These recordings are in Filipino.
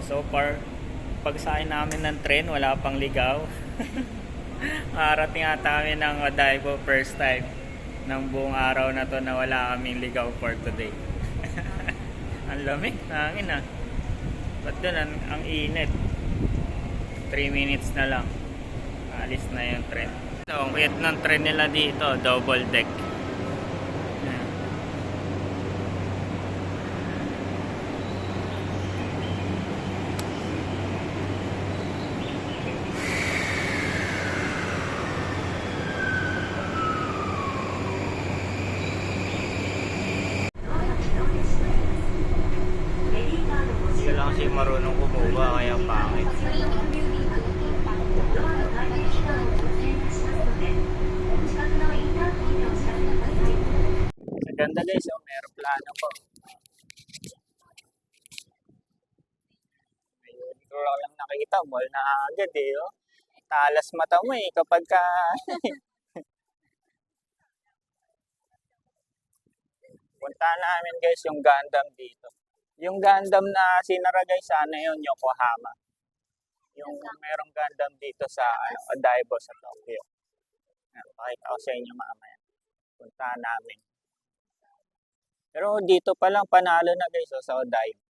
So far, pagsakay namin ng tren, wala pang ligaw. Makarating ata kami ng Odaibo first time ng buong araw na to na wala kaming ligaw for today. Ang lamig, hangin ah. Ba't dun ang init? 3 minutes na lang. Alis na yung tren. So, ang wait ng tren nila dito, double deck. Hindi lang siya marunong kumuha kaya pangit. Ganda guys, oh, may aeroplano po. Ayun, ko lang nakita, mall na agad eh. Oh. Talas mata mo eh kapag ka... Punta namin guys yung Gundam dito. Yung Gundam na sinara guys, sana yun, Yokohama. Yung merong Gundam dito sa Odaibo sa Tokyo. Pakita ko sa inyo mamaya. Punta namin. Pero dito pa lang panalo na guys oh, sa Odaibo.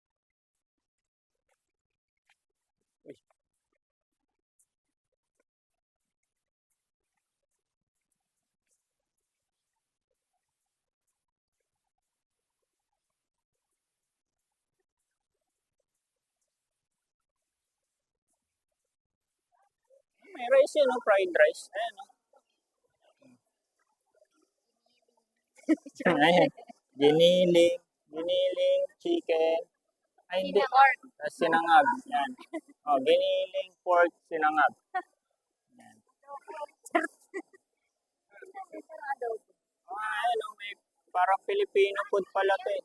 May rice yun, no? Fried rice. Ayan, no? Ayan. Giniling, chicken. Ay, hindi. Tapos sinangag. Yan. Oh, giniling, pork, sinangag. Yan. Ayan, no? May parang Filipino food pala to eh.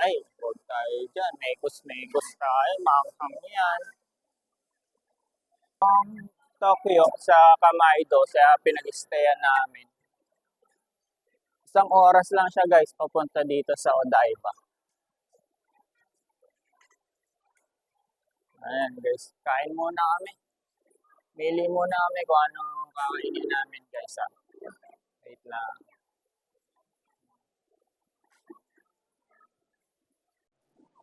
Ay, huwag tayo dyan. Mekos tayo. Manghang yan. Tokyo sa Kamaido, sa pinag-stayan namin. 1 oras lang siya guys, papunta dito sa Odaiba. Ayan guys, kain muna kami. Mili muna kami kung anong kakainin namin guys. Ha? Wait lang.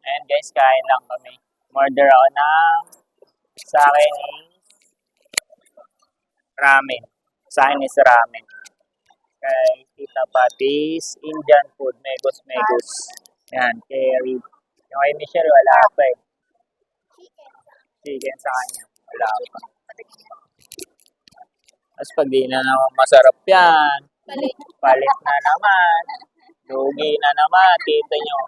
Ayan guys, kain lang kami. Order ako ng sa akin ramen. Sa akin is ramen. Kay Tita Patis, Indian food, Megos. Yan, curry. Yung kay Michelle, wala pa eh. Chicken sa kanya, wala pa. Tapos pag di na naman masarap yan, palit na naman. Lugi na naman, tita nyo.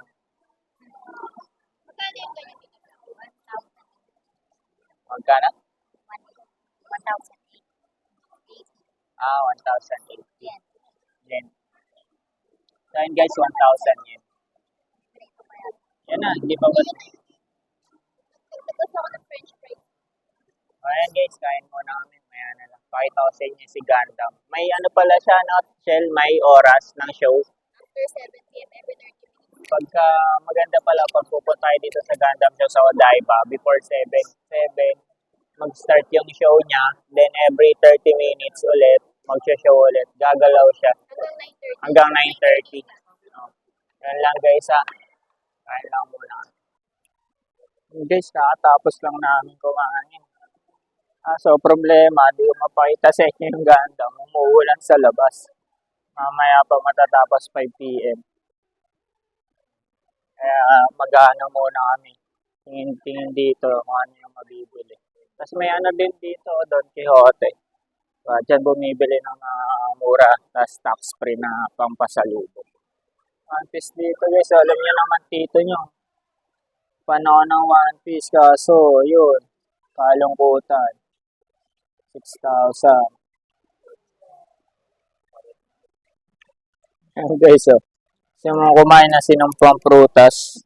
Magkano? 1,000. 1,008 yen. So yun guys, 1,000 yen. Yan na, hindi pa ba? Ayan guys, kain muna kami. Maya na lang. Pakita ko sa inyo si Gundam. May ano pala siya, no? Shell, may oras ng show. After 7 p.m. every 30 minutes. Pagka maganda pala, pag pupunta tayo dito sa Gundam show sa Odaiba, before 7, mag-start yung show niya. Then every 30 minutes ulit, mag-show ulit. Gagalaw siya. Hanggang 9:30. Yan lang guys ha. Kain lang muna. Guys, kakatapos lang namin kumain. So, problema, di ko mapakita sa inyo yung Gundam. Umuulan sa labas. Mamaya pa matatapos 5 p.m. Kaya mag-ano muna kami. Tingin dito kung ano yung mabibili. Tapos may ano din dito, Don Quixote. Diyan bumibili ng mura, tapos tax-free na pampasalubong. One Piece dito guys, alam niyo naman tito nyo. Panahon ng One Piece, kaso yun, kalungkutan. 6,000. Guys, so mga kumain na sinumpang prutas.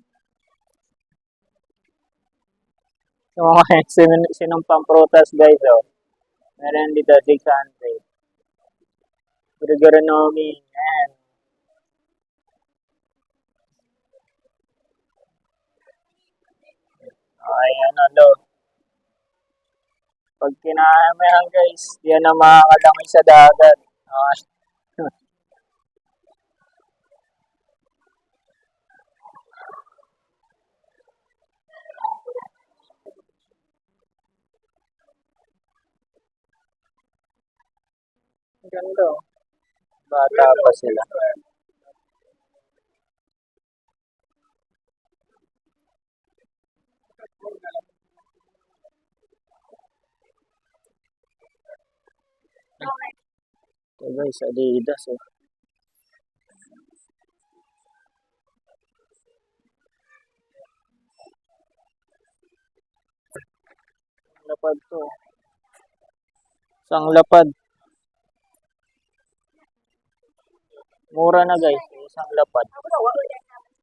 Yung mga sinumpang prutas guys, oh. Meron dito 600. Guriguranomi, yan. Ayan, ano. Pag kinain mo yan, guys, yan ang makakalangoy sa dagat. Okay. Ganda. Oh. Bata pa sila. Ito guys, Adidas. Oh. Lapad to. Isang lapad. Mura na guys. Isang lapad.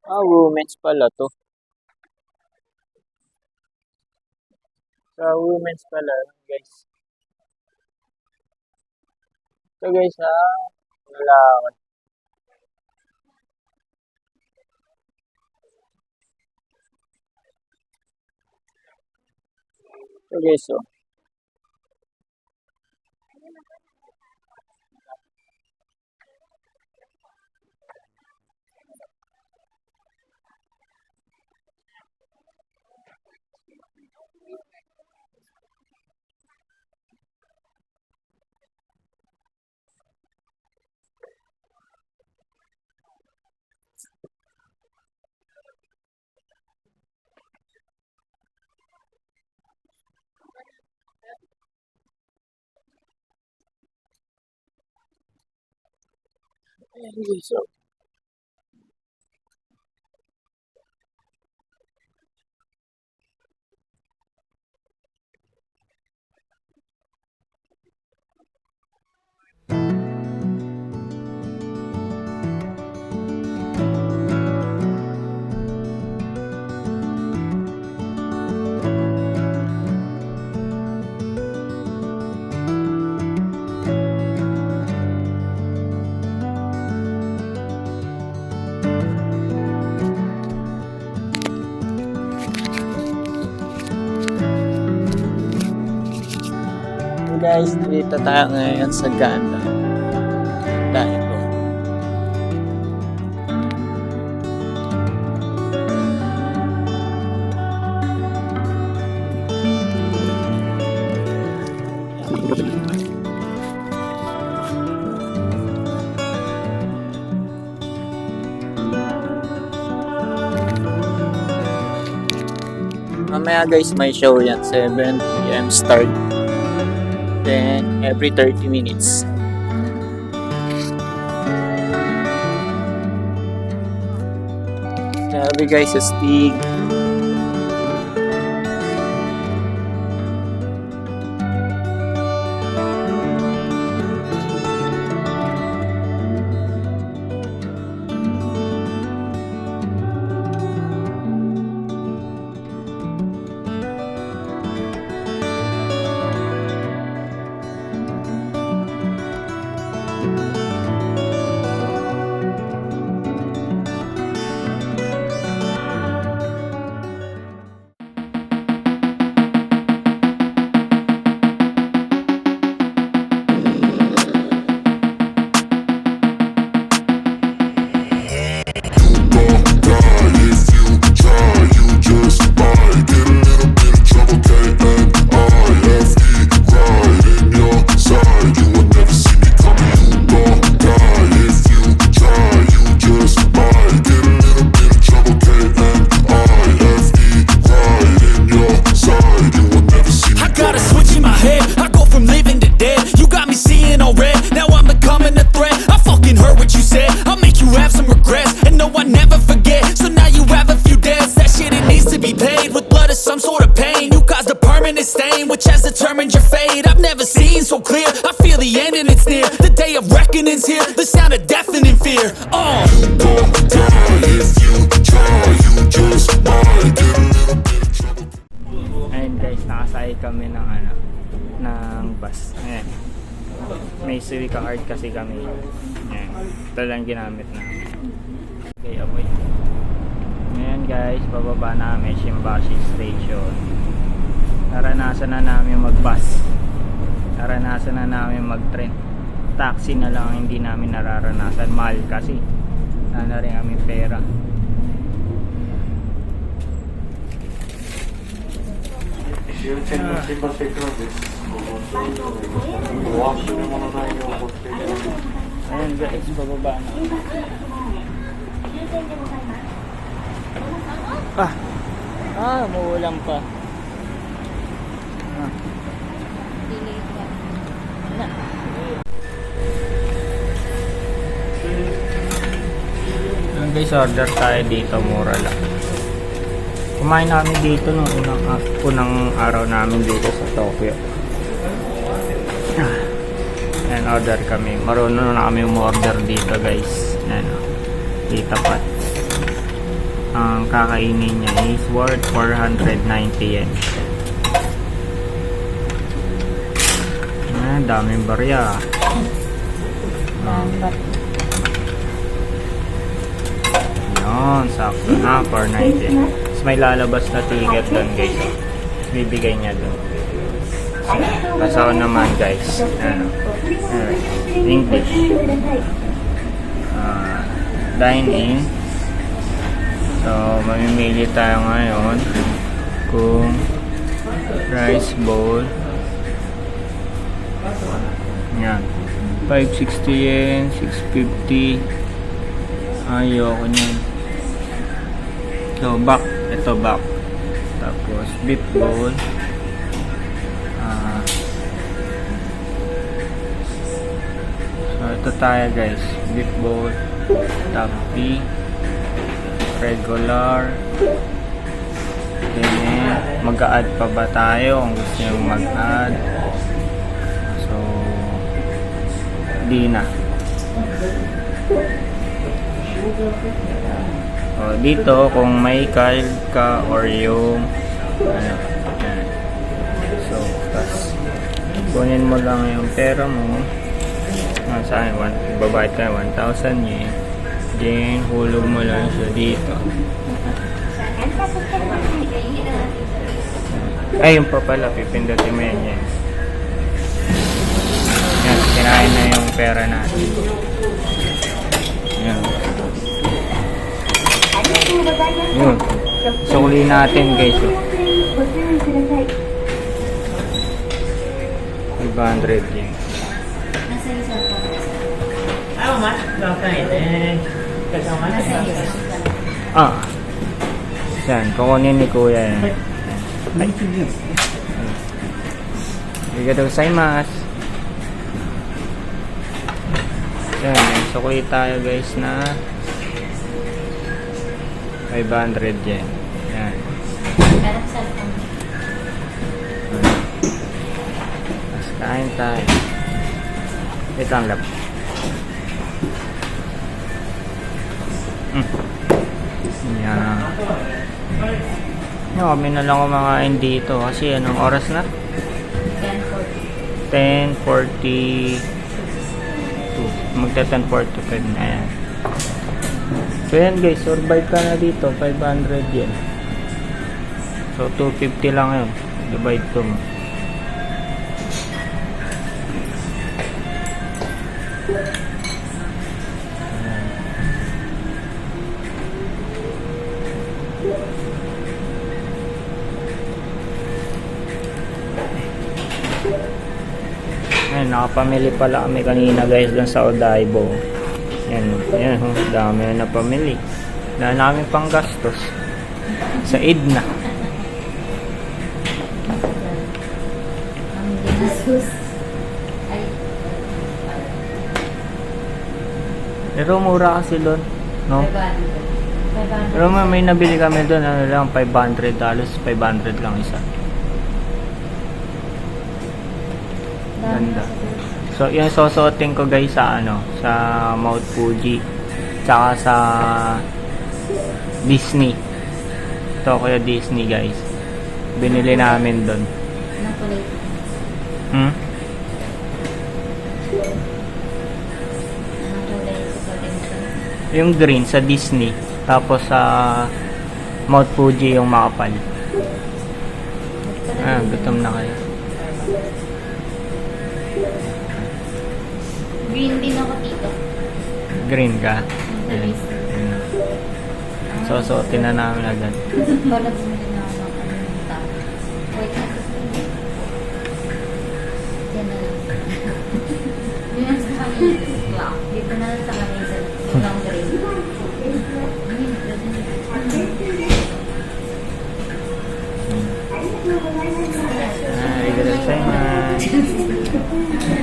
Ah, women's pala to. Sa women's pala guys. Ito guys ha. Lalaki. Ito guys oh. Ayan guys oh. Guys, dito tayo ngayon sa Ganda. Dahil ko. Mamaya guys, may show yan. 7 p.m. start. Then every 30 minutes. Sabi guys sa Stig. Which has determined your fate. I've never seen so clear. I feel the end and it's near. The day of reckoning's here. The sound of deafening fear. You won't die if you try. You just might get a little bit of trouble. Ayun guys, nakasakay kami ng bus. Ayan. May Suica card kasi kami. Ayan. Ito lang ginamit namin. Okay, okay. Ayan guys, bababa namin Shimbashi Station. Naranasan na namin mag-bus. Naranasan na namin mag-train. Taxi na lang hindi namin nararanasan. Mahal kasi. Wala na rin kami pera. Ayan guys, bababa na. Umuulan pa. Ayan guys, order tayo dito, mura lang. Kumain namin dito nung unang araw namin dito sa Tokyo. Ayan, order kami. Marunong na kami umorder dito guys. Ayan, dito pa. Ang kakainin niya is worth 490 yen. Daming barya. Yun, sakto na, 490. Tapos may lalabas na ticket doon guys. Bibigay niya doon. Pasaw naman guys. English. Dine in. So, mamimili tayo ngayon kung rice bowl. Yan. 560 yen, 650. Ayoko niyan. So, back. Ito back. Tapos, beef bowl. So, ito tayo guys. Beef bowl. Tapi. Regular. Then, mag-a-add pa ba tayo kung gusto nyo mag-add? So, di na. So, dito, kung may card ka or yung ano, yan. So, tas kunin mo lang yung pera mo. Sa akin, babayad ka 1,000 yen. Then, hulog mo lang siya dito. Ay, yung pa pala, pipindutin mo yan yan. Yan, kinain na yung pera natin. Yan. Yun. Sukli natin guys. 500 yen. Yan, kukunin ni kuya yan. Arigatou gozaimasu. Yan, sukli tayo guys na 500 yen. Yan. Mas kain tayo. Ito ang lap. Yan. Kami na lang kumakain dito kasi anong oras na? 10:42. Magta 10:45 na yan. So yan guys, survive ka na dito, 500 yen. So 250 lang yun. Divide to mo. Ayan, nakapamili pala kami kanina guys dun sa Odaibo. Yan, yan, dami na napamili. Wala na kami pang gastos sa Edna. Pero mura kasi doon, no? Pero may nabili kami doon, ano lang, $500, 500 lang isa. Ganda. So, yung susuotin ko guys sa ano, sa Mount Fuji, tsaka sa Disney. Tokyo Disney guys. Binili namin doon. Yung green sa Disney. Tapos sa Mount Fuji yung makapal. Gutom na kayo. Green din ako dito. Green ka? Sa list. Susuotin na namin agad. Wala bumili na ako ng ano yung top. Wait na. Yan na lang. Yun ang sa kanya. Wow. Dito na lang sa kanya sa long green.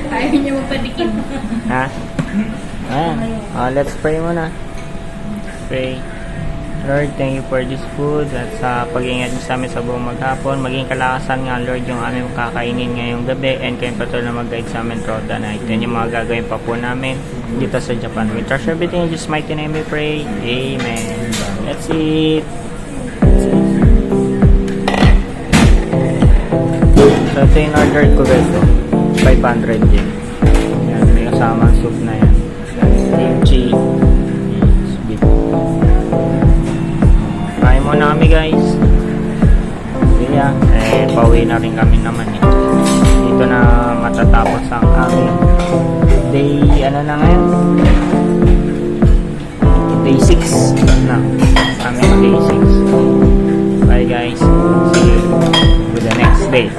Ayaw niyo magpadikin. Ha? Let's pray muna. Pray. Lord, thank you for this food at sa pag-ingat niyo sa amin sa buong maghapon. Maging kalakasan nga, Lord, yung aming kakainin ngayong gabi and kayo patuloy na mag-guide sa amin throughout the night. Yan yung mga gagawin pa po namin dito sa Japan. We trust everything in Jesus' mighty name we pray. Amen. Let's eat. So, ito yung order ko dito. 500 yen. Yan, may kasamang soup na yan. Kimchi. Beef. Kain muna kami guys. Kaya, pauwi na rin kami naman eh. Dito na matatapos ang aming day, ano na ngayon? Day 6 na. Aming day 6. Bye guys. See you with the next day.